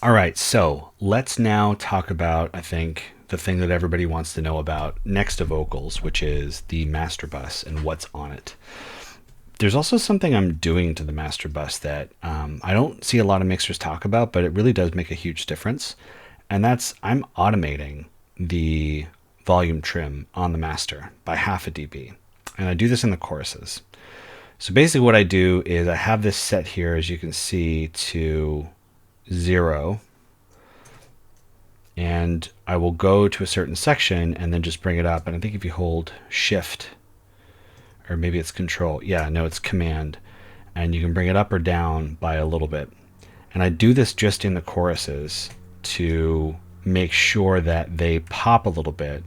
All right, so let's now talk about, I think, the thing that everybody wants to know about next to vocals, which is the master bus and what's on it. There's also something I'm doing to the master bus that I don't see a lot of mixers talk about, but it really does make a huge difference. And that's I'm automating the volume trim on the master by half a dB. And I do this in the choruses. So basically what I do is I have this set here, as you can see, to 0. And I will go to a certain section and then just bring it up. And I think if you hold Shift, or maybe it's Control. Yeah, no, it's Command. And you can bring it up or down by a little bit. And I do this just in the choruses to make sure that they pop a little bit.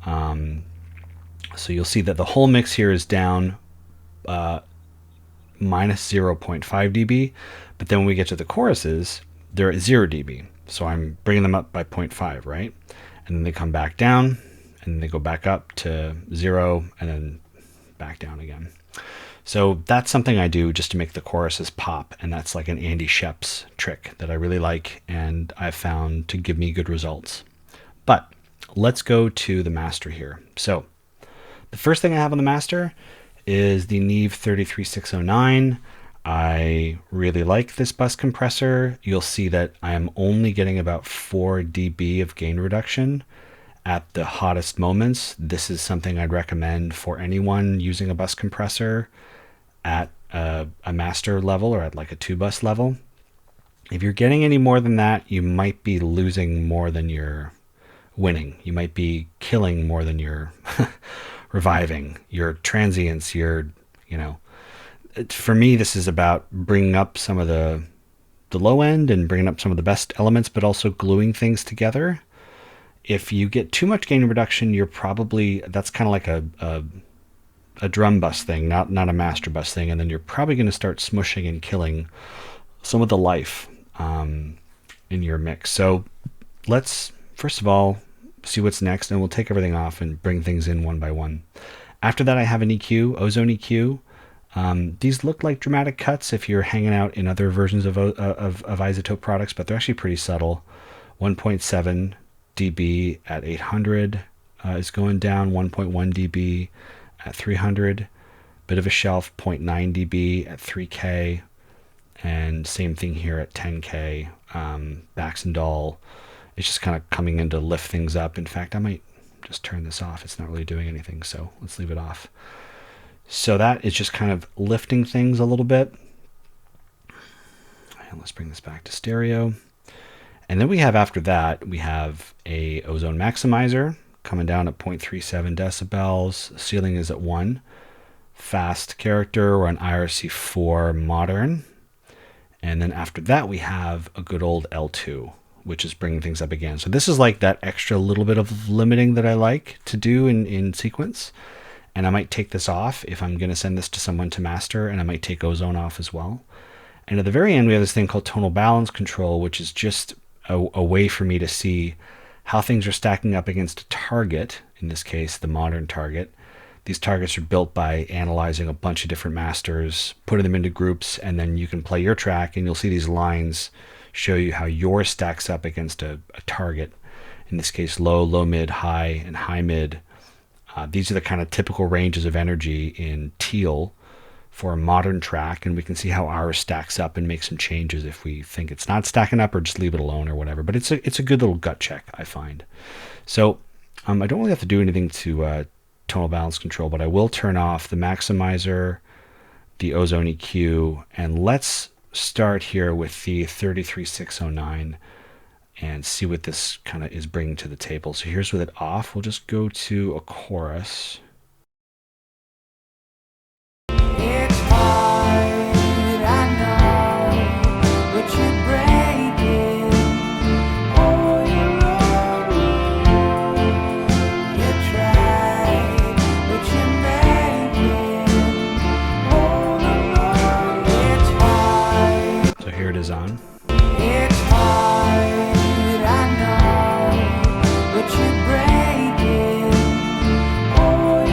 So you'll see that the whole mix here is down minus 0.5 dB. But then when we get to the choruses, they're at 0 dB. So I'm bringing them up by 0.5, right? And then they come back down, and then they go back up to 0, and then back down again. So that's something I do just to make the choruses pop, and that's like an Andy Sheps trick that I really like, and I've found to give me good results. But let's go to the master here. So the first thing I have on the master is the Neve 33609. I really like this bus compressor. You'll see that I am only getting about 4 dB of gain reduction at the hottest moments. This is something I'd recommend for anyone using a bus compressor at a master level or at like a 2-bus level. If you're getting any more than that, you might be losing more than you're winning. You might be killing more than you're reviving. Your transients, for me, this is about bringing up some of the low end and bringing up some of the best elements, but also gluing things together. If you get too much gain reduction, that's kind of like a drum bus thing, not a master bus thing, and then you're probably going to start smushing and killing some of the life in your mix. So let's first of all see what's next, and we'll take everything off and bring things in one by one. After that, I have an EQ, Ozone EQ. These look like dramatic cuts if you're hanging out in other versions of iZotope products, but they're actually pretty subtle. 1.7 dB at 800 is going down, 1.1 dB at 300, bit of a shelf, 0.9 dB at 3K, and same thing here at 10K. Baxandall, it's just kind of coming in to lift things up. In fact, I might just turn this off. It's not really doing anything, so let's leave it off. So that is just kind of lifting things a little bit. And let's bring this back to stereo. And then we have, after that, we have a ozone maximizer coming down at 0.37 decibels. Ceiling is at 1. Fast character or an IRC4 modern. And then after that, we have a good old L2, which is bringing things up again. So this is like that extra little bit of limiting that I like to do in sequence. And I might take this off if I'm going to send this to someone to master, and I might take ozone off as well. And at the very end, we have this thing called tonal balance control, which is just a way for me to see how things are stacking up against a target, in this case, the modern target. These targets are built by analyzing a bunch of different masters, putting them into groups, and then you can play your track, and you'll see these lines show you how yours stacks up against a target. In this case, low, low mid, high, and high mid. These are the kind of typical ranges of energy in teal for a modern track, and we can see how ours stacks up and make some changes if we think it's not stacking up, or just leave it alone or whatever. But it's a good little gut check, I find. So I don't really have to do anything to tonal balance control, but I will turn off the maximizer, the ozone EQ, and let's start here with the 33609 and see what this kind of is bringing to the table. So here's with it off. We'll just go to a chorus. It's hard, I know, but you're breaking all your own. You tried, but you're making all alone. It's hard. So here it is on. It's hard. I know, but you're breaking all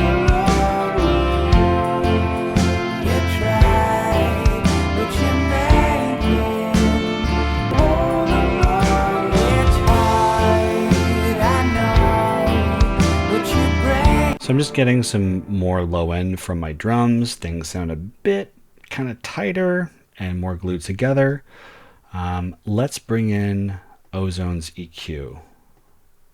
So I'm just getting some more low end from my drums. Things sound a bit kind of tighter and more glued together. Let's bring in Ozone's EQ.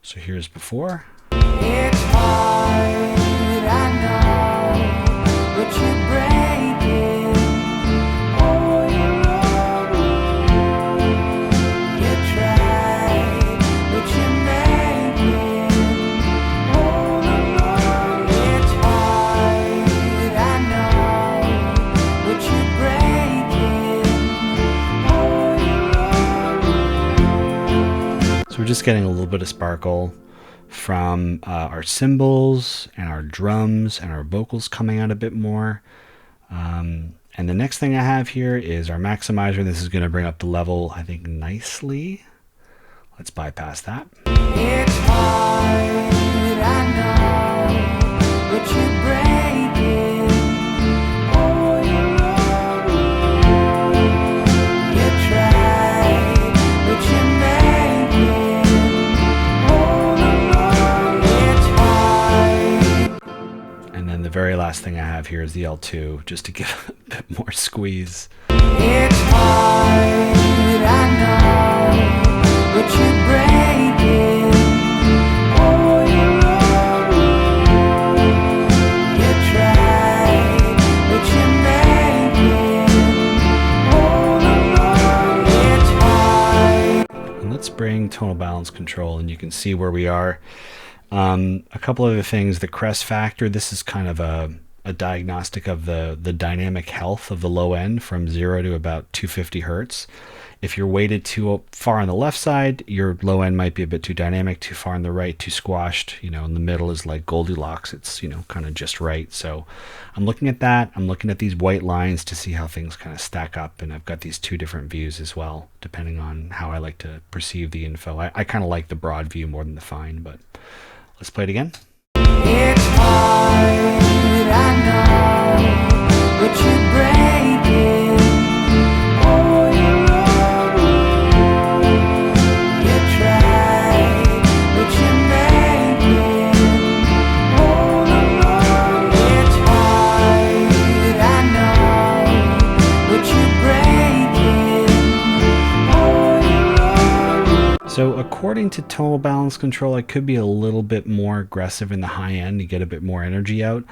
So here's before. It's hard, I know, but you're breaking all your own. You tried, but you're making all alone. It's hard, I know, but you're breaking all your own. So we're just getting a little bit of sparkle from our cymbals and our drums and our vocals coming out a bit more. And the next thing I have here is our maximizer. This is going to bring up the level, I think, nicely. Let's bypass that. It's hard, I know, but you're breaking all your own. You tried, but you're making all alone. It's hard. And then the very last thing I have here is the L2, just to give a bit more squeeze. It's hard, I know, but you're breaking all your own. You tried, but you're making all alone. It's hard. And let's bring tonal balance control, and you can see where we are. A couple other things. The Crest Factor, this is kind of a diagnostic of the dynamic health of the low end from 0 to about 250 hertz. If you're weighted too far on the left side, your low end might be a bit too dynamic, too far on the right, too squashed. In the middle is like Goldilocks. It's, kind of just right. So I'm looking at that. I'm looking at these white lines to see how things kind of stack up. And I've got these two different views as well, depending on how I like to perceive the info. I kind of like the broad view more than the fine, but let's play it again. It's hard, I know, but you're breaking all your own. You tried, but you're making all alone. It's hard, I know, but you're breaking all your own. So according to tonal balance control, I could be a little bit more aggressive in the high end to get a bit more energy out.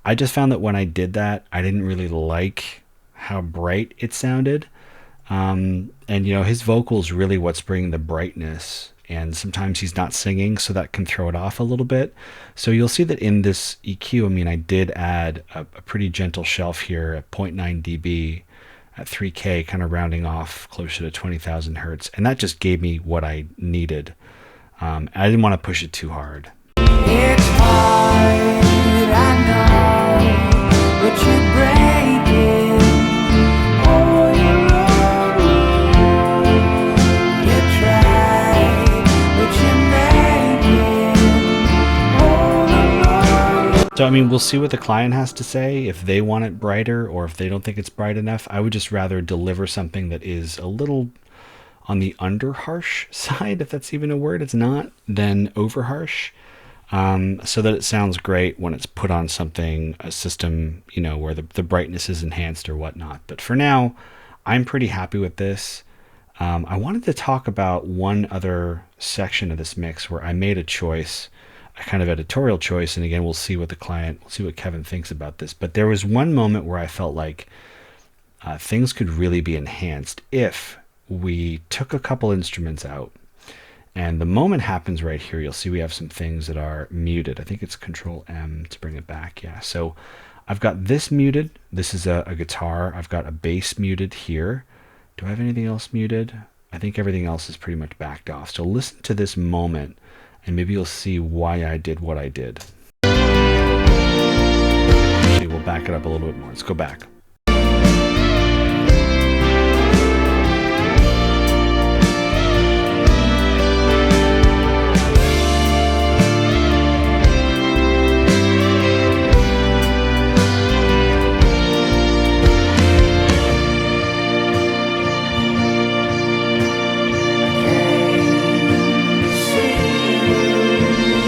I just found that when I did that, I didn't really like how bright it sounded. And his vocals really what's bringing the brightness. And sometimes he's not singing, so that can throw it off a little bit. So you'll see that in this EQ, I did add a pretty gentle shelf here at 0.9 dB. At 3K, kind of rounding off closer to 20,000 hertz. And that just gave me what I needed. I didn't want to push it too hard. It's hard, I know, but you're breaking all your own. You tried, but you're making all alone. So, we'll see what the client has to say, if they want it brighter or if they don't think it's bright enough. I would just rather deliver something that is a little on the under harsh side, if that's even a word. It's not, than over harsh. So that it sounds great when it's put on a system, where the brightness is enhanced or whatnot. But for now, I'm pretty happy with this. I wanted to talk about one other section of this mix where I made a choice, a kind of editorial choice. And again, we'll see what Kevin thinks about this. But there was one moment where I felt like things could really be enhanced if we took a couple instruments out. And the moment happens right here. You'll see we have some things that are muted. I think it's Control M to bring it back. Yeah. So I've got this muted. This is a guitar. I've got a bass muted here. Do I have anything else muted? I think everything else is pretty much backed off. So listen to this moment and maybe you'll see why I did what I did. Actually, we'll back it up a little bit more. Let's go back.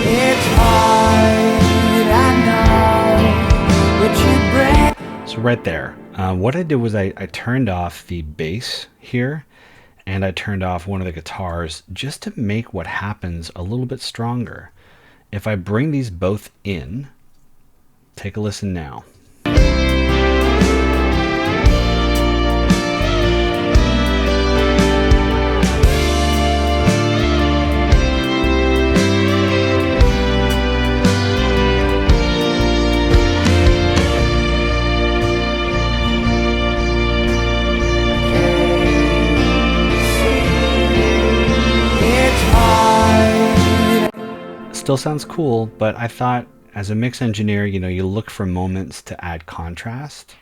It's hard, I know. right there. What I did was I turned off the bass here, and I turned off one of the guitars just to make what happens a little bit stronger. If I bring these both in, take a listen now. Still sounds cool, but I thought as a mix engineer, you look for moments to add contrast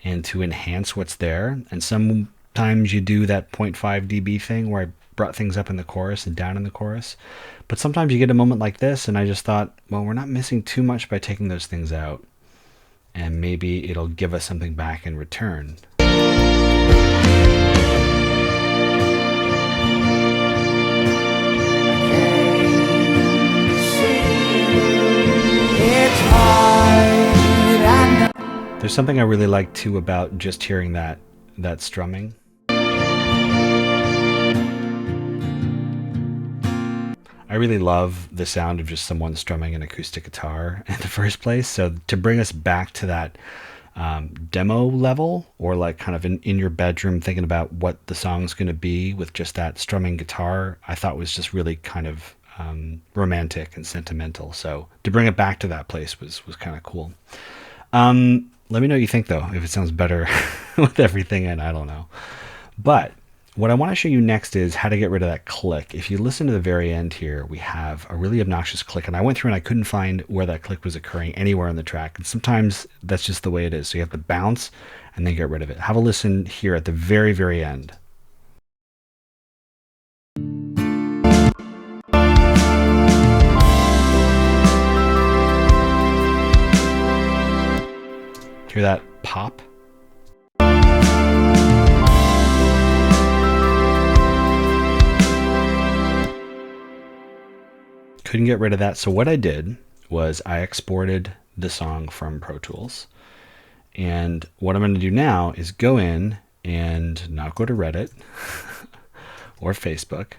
and to enhance what's there. And sometimes you do that 0.5 dB thing where I brought things up in the chorus and down in the chorus. But sometimes you get a moment like this, and I just thought, well, we're not missing too much by taking those things out. And maybe it'll give us something back in return. There's something I really like too about just hearing that strumming. I really love the sound of just someone strumming an acoustic guitar in the first place. So to bring us back to that demo level, or like kind of in your bedroom thinking about what the song's going to be with just that strumming guitar, I thought was just really kind of romantic and sentimental. So to bring it back to that place was kind of cool. Let me know what you think, though, if it sounds better with everything in. I don't know. But what I want to show you next is how to get rid of that click. If you listen to the very end here, we have a really obnoxious click. And I went through and I couldn't find where that click was occurring anywhere on the track. And sometimes that's just the way it is. So you have to bounce and then get rid of it. Have a listen here at the very, very end. Hear that pop? Couldn't get rid of that. So what I did was I exported the song from Pro Tools. And what I'm going to do now is go in and not go to Reddit or Facebook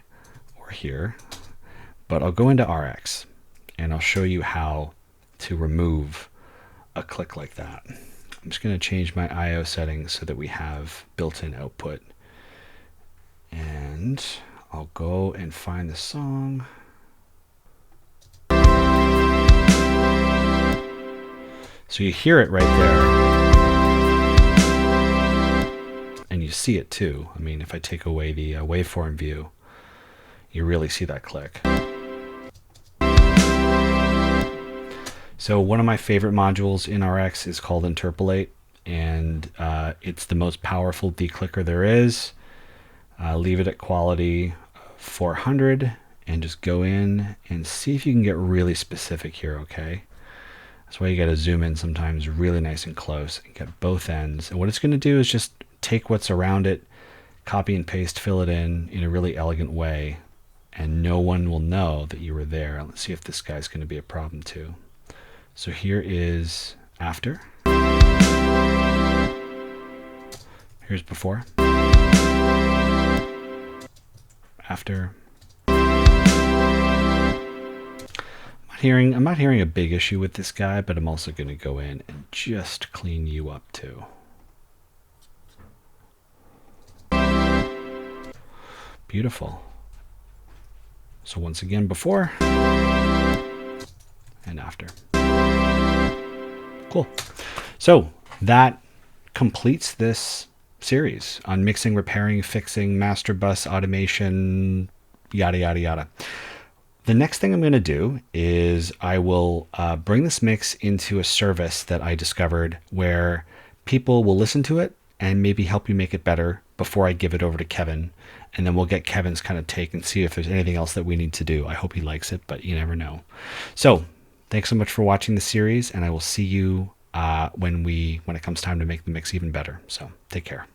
or here, but I'll go into RX and I'll show you how to remove a click like that. I'm just going to change my I/O settings so that we have built-in output. And I'll go and find the song. So you hear it right there. And you see it too. I mean, if I take away the waveform view, you really see that click. So one of my favorite modules in RX is called Interpolate, and it's the most powerful declicker there is. Leave it at quality 400 and just go in and see if you can get really specific here, okay? That's why you got to zoom in sometimes really nice and close and get both ends. And what it's going to do is just take what's around it, copy and paste, fill it in a really elegant way, and no one will know that you were there. Let's see if this guy's going to be a problem too. So here is after. Here's before. After. I'm not hearing a big issue with this guy, but I'm also going to go in and just clean you up too. Beautiful. So once again, before and after. Cool. So that completes this series on mixing, repairing, fixing, master bus automation, yada, yada, yada. The next thing I'm going to do is I will bring this mix into a service that I discovered where people will listen to it and maybe help you make it better before I give it over to Kevin. And then we'll get Kevin's kind of take and see if there's anything else that we need to do. I hope he likes it, but you never know. So thanks so much for watching the series, and I will see you when it comes time to make the mix even better. So take care.